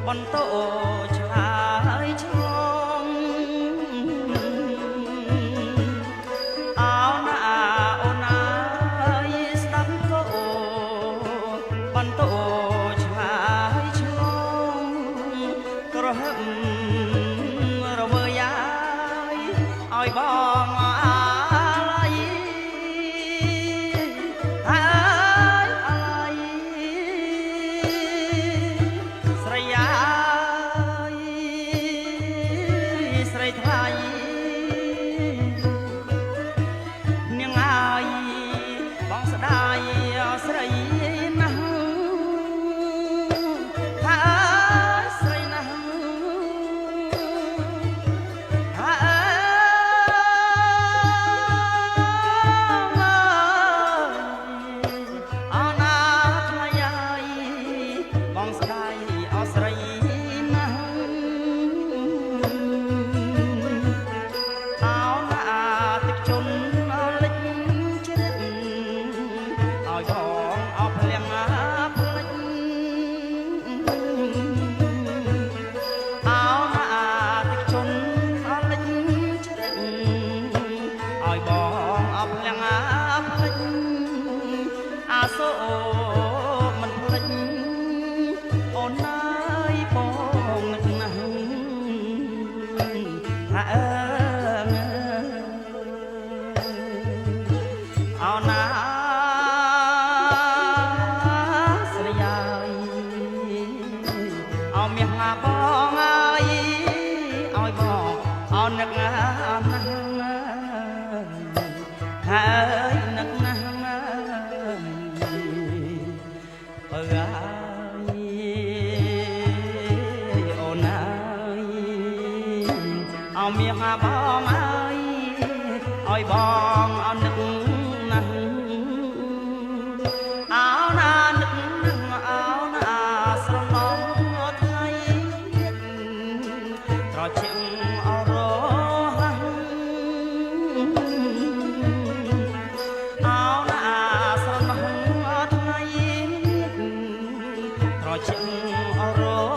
បន្ទោឆ្លើយឆ្លងអោណាអូនអើយស្ដាប់ក៏បន្ទោឆ្លើយឆ្លងក្រហមរវើយឲ្យបងសូមិនភ្លេចអូនអើយបងនឹកណាស់ថាអូនណាស្រីយាយអោមាសណាបងអើយឲ្យបងអូននឹកណាស់ហើយនឹកណាស់អូនអើយអោមាសណាបងអើយឲ្យបងអនឹកណាស់អោណានឹកណាស់អោណាស្រណំថ្ងៃត្រជាក់អរជាងអរ